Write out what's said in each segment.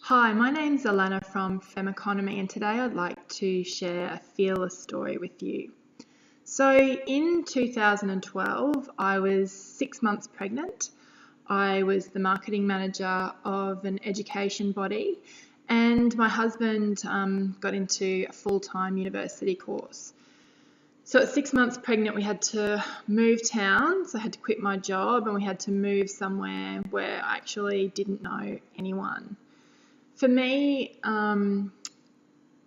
Hi, my name's Alanna from Femme, and today I'd like to share a fearless story with you. So in 2012, I was 6 months pregnant. I was the marketing manager of an education body, and my husband got into a full-time university course. So at 6 months pregnant, we had to move towns. I had to quit my job and we had to move somewhere where I actually didn't know anyone. For me, I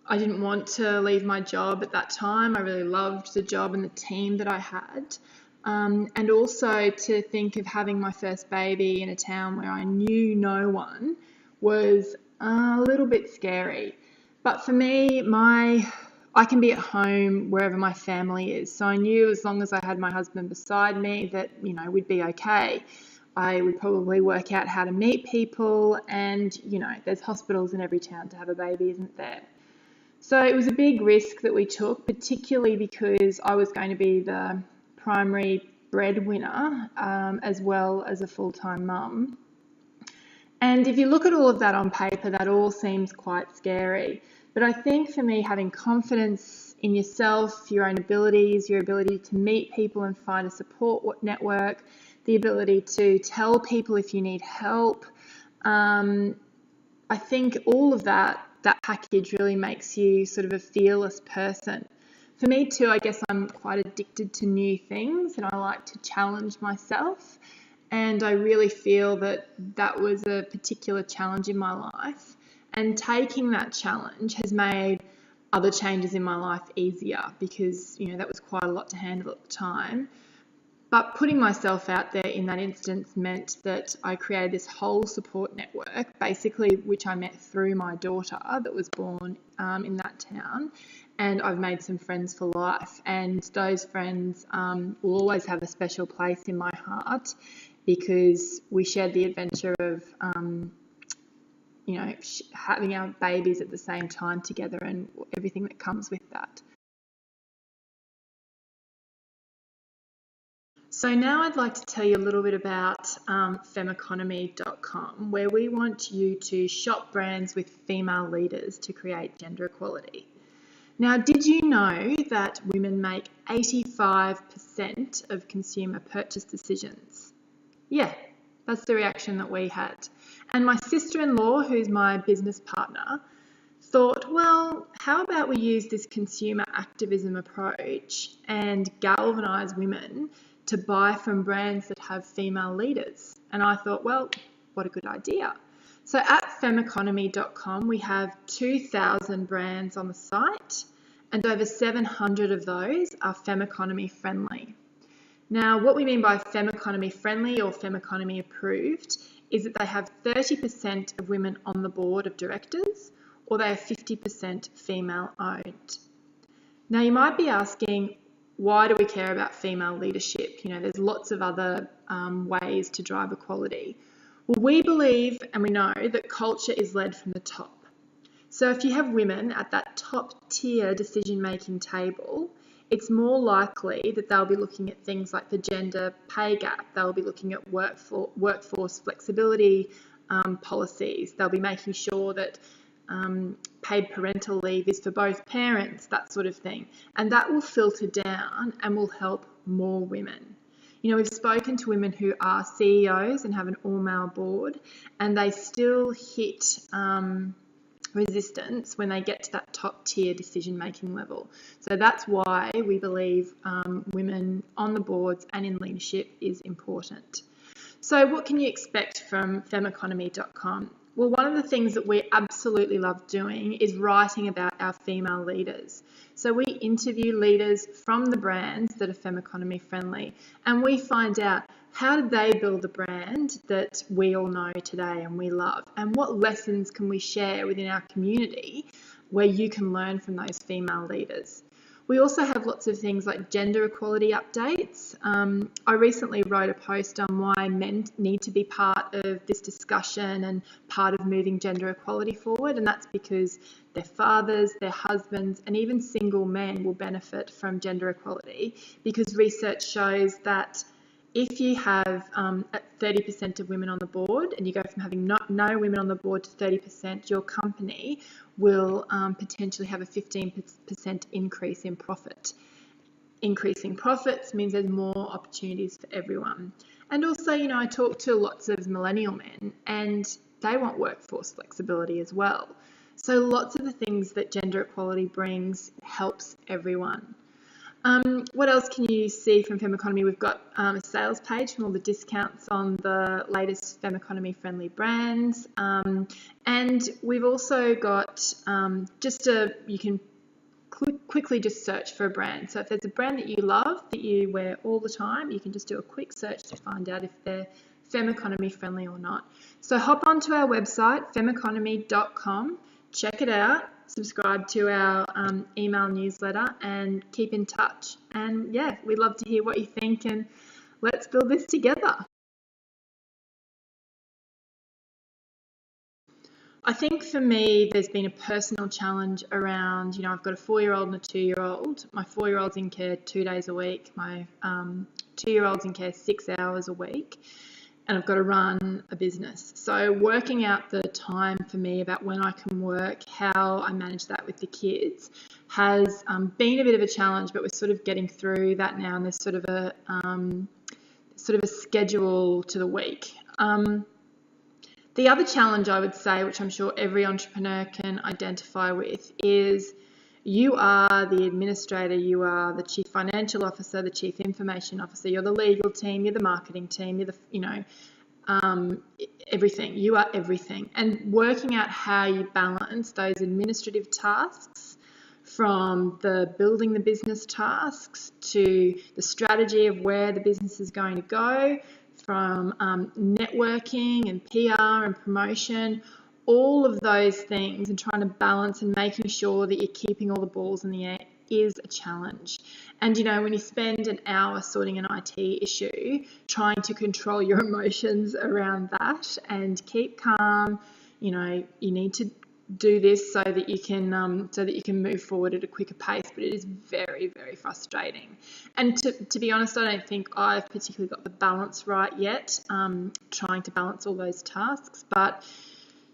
didn't want to leave my job at that time. I really loved the job and the team that I had. And also to think of having my first baby in a town where I knew no one was a little bit scary. But for me, I can be at home wherever my family is. So I knew as long as I had my husband beside me that, we'd be okay. I would probably work out how to meet people, and there's hospitals in every town to have a baby, isn't there? So it was a big risk that we took, particularly because I was going to be the primary breadwinner, as well as a full-time mum. And if you look at all of that on paper, that all seems quite scary. But I think for me, having confidence in yourself, your own abilities, your ability to meet people and find a support network, the ability to tell people if you need help, I think all of that package really makes you sort of a fearless person. For me too, I guess I'm quite addicted to new things and I like to challenge myself. And I really feel that was a particular challenge in my life. And taking that challenge has made other changes in my life easier because, that was quite a lot to handle at the time. But putting myself out there in that instance meant that I created this whole support network, basically, which I met through my daughter that was born in that town. And I've made some friends for life. And those friends will always have a special place in my heart because we shared the adventure of, having our babies at the same time together and everything that comes with that. So now I'd like to tell you a little bit about femmeconomy.com, where we want you to shop brands with female leaders to create gender equality. Now, did you know that women make 85% of consumer purchase decisions? Yeah, that's the reaction that we had. And my sister-in-law, who's my business partner, thought, well, how about we use this consumer activism approach and galvanise women to buy from brands that have female leaders? And I thought, well, what a good idea. So at femmeconomy.com, we have 2,000 brands on the site, and over 700 of those are Femme Economy friendly. Now, what we mean by Femme Economy friendly or Femme Economy approved is that they have 30% of women on the board of directors, or they are 50% female owned. Now, you might be asking, why do we care about female leadership? There's lots of other ways to drive equality. Well, we believe and we know that culture is led from the top. So if you have women at that top tier decision-making table, it's more likely that they'll be looking at things like the gender pay gap. They'll be looking at workforce flexibility policies. They'll be making sure that paid parental leave is for both parents, that sort of thing. And that will filter down and will help more women. We've spoken to women who are CEOs and have an all-male board, and they still hit resistance when they get to that top tier decision-making level. So that's why we believe women on the boards and in leadership is important. So what can you expect from femmeconomy.com? Well, one of the things that we absolutely love doing is writing about our female leaders. So we interview leaders from the brands that are Femme Economy friendly, and we find out how did they build the brand that we all know today and we love, and what lessons can we share within our community where you can learn from those female leaders. We also have lots of things like gender equality updates. I recently wrote a post on why men need to be part of this discussion and part of moving gender equality forward, and that's because their fathers, their husbands, and even single men will benefit from gender equality because research shows that if you have 30% of women on the board and you go from having no women on the board to 30%, your company will potentially have a 15% increase in profit. Increasing profits means there's more opportunities for everyone. And also, I talk to lots of millennial men and they want workforce flexibility as well. So lots of the things that gender equality brings helps everyone. What else can you see from Femme Economy? We've got a sales page from all the discounts on the latest Femme Economy friendly brands. And we've also got you can quickly just search for a brand. So if there's a brand that you love, that you wear all the time, you can just do a quick search to find out if they're Femme Economy friendly or not. So hop onto our website, femmeeconomy.com, check it out, subscribe to our email newsletter and keep in touch. And yeah, we'd love to hear what you think and let's build this together. I think for me, there's been a personal challenge around, I've got a 4-year-old and a 2-year-old. My 4-year-old's in care 2 days a week. My 2-year-old's in care 6 hours a week. And I've got to run a business. So working out the time for me about when I can work, how I manage that with the kids has been a bit of a challenge, but we're sort of getting through that now. And there's sort of a schedule to the week. The other challenge I would say, which I'm sure every entrepreneur can identify with, is you are the administrator, you are the chief financial officer, the chief information officer, you're the legal team, you're the marketing team, you're the, everything. You are everything. And working out how you balance those administrative tasks from the building the business tasks to the strategy of where the business is going to go, from networking and PR and promotion, all of those things, and trying to balance and making sure that you're keeping all the balls in the air is a challenge. And when you spend an hour sorting an IT issue, trying to control your emotions around that and keep calm, you need to do this so that you can move forward at a quicker pace, but it is very, very frustrating. And to be honest, I don't think I've particularly got the balance right yet, trying to balance all those tasks, but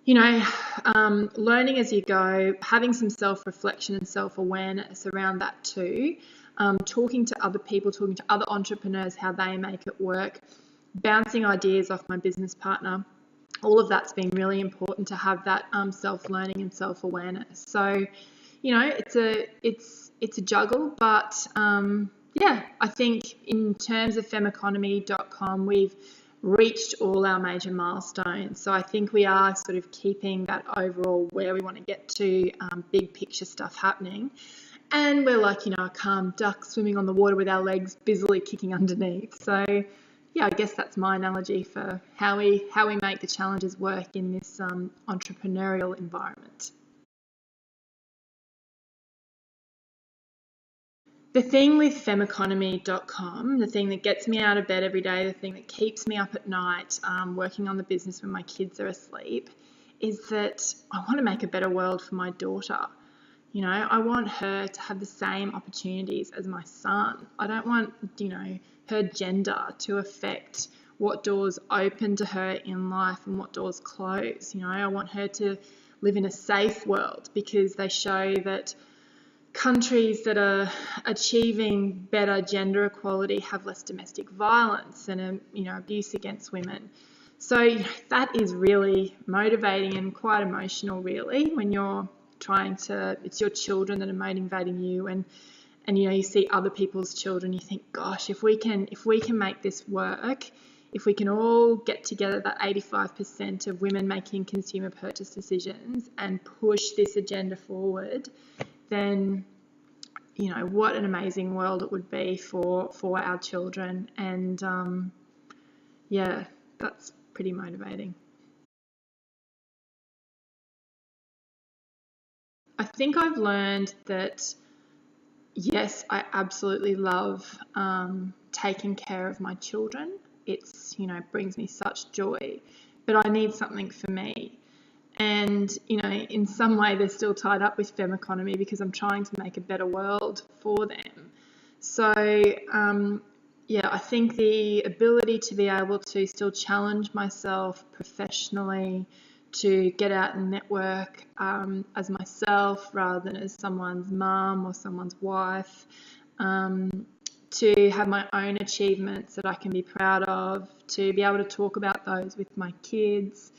learning as you go, having some self-reflection and self-awareness around that too, talking to other people, talking to other entrepreneurs, how they make it work, bouncing ideas off my business partner. All of that's been really important to have that self-learning and self-awareness. So, it's a juggle, but I think in terms of femmeeconomy.com, we've reached all our major milestones. So I think we are sort of keeping that overall where we want to get to, big picture stuff happening. And we're like, a calm duck swimming on the water with our legs busily kicking underneath. So yeah, I guess that's my analogy for how we make the challenges work in this entrepreneurial environment. The thing with femmeeconomy.com, the thing that gets me out of bed every day, the thing that keeps me up at night working on the business when my kids are asleep, is that I want to make a better world for my daughter. I want her to have the same opportunities as my son. I don't want, her gender to affect what doors open to her in life and what doors close. I want her to live in a safe world, because they show that countries that are achieving better gender equality have less domestic violence and abuse against women. So that is really motivating and quite emotional, really, when you're it's your children that are motivating you, and you see other people's children, you think, gosh, if we can make this work, if we can all get together, that 85% of women making consumer purchase decisions, and push this agenda forward, then what an amazing world it would be for our children. And that's pretty motivating. I think I've learned that, yes, I absolutely love taking care of my children. It's, brings me such joy, but I need something for me. And, in some way they're still tied up with Femme Economy because I'm trying to make a better world for them. So yeah, I think the ability to be able to still challenge myself professionally, to get out and network as myself rather than as someone's mum or someone's wife, um, to have my own achievements that I can be proud of, to be able to talk about those with my kids.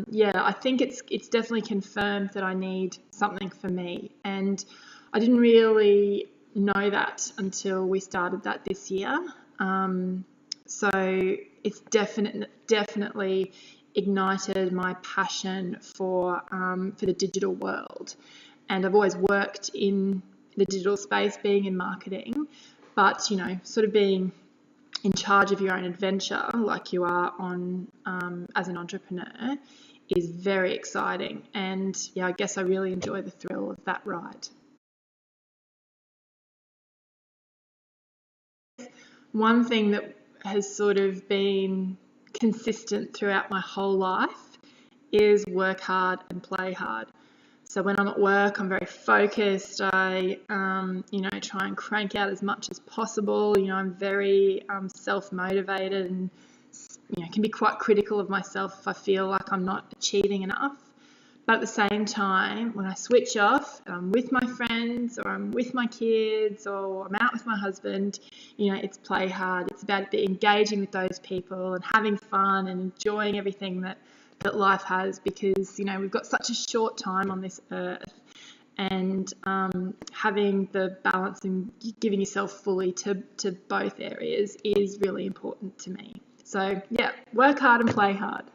Yeah, I think it's definitely confirmed that I need something for me, and I didn't really know that until we started that this year. So it's definitely ignited my passion for the digital world, and I've always worked in the digital space, being in marketing, but sort of being in charge of your own adventure, like you are on as an entrepreneur, is very exciting. And yeah, I guess I really enjoy the thrill of that ride. One thing that has sort of been consistent throughout my whole life is work hard and play hard. So when I'm at work, I'm very focused. I, try and crank out as much as possible. I'm very self-motivated and, can be quite critical of myself if I feel like I'm not achieving enough. But at the same time, when I switch off and I'm with my friends or I'm with my kids or I'm out with my husband, it's play hard. It's about engaging with those people and having fun and enjoying everything that life has, because, we've got such a short time on this earth, and having the balance and giving yourself fully to both areas is really important to me. So yeah, work hard and play hard.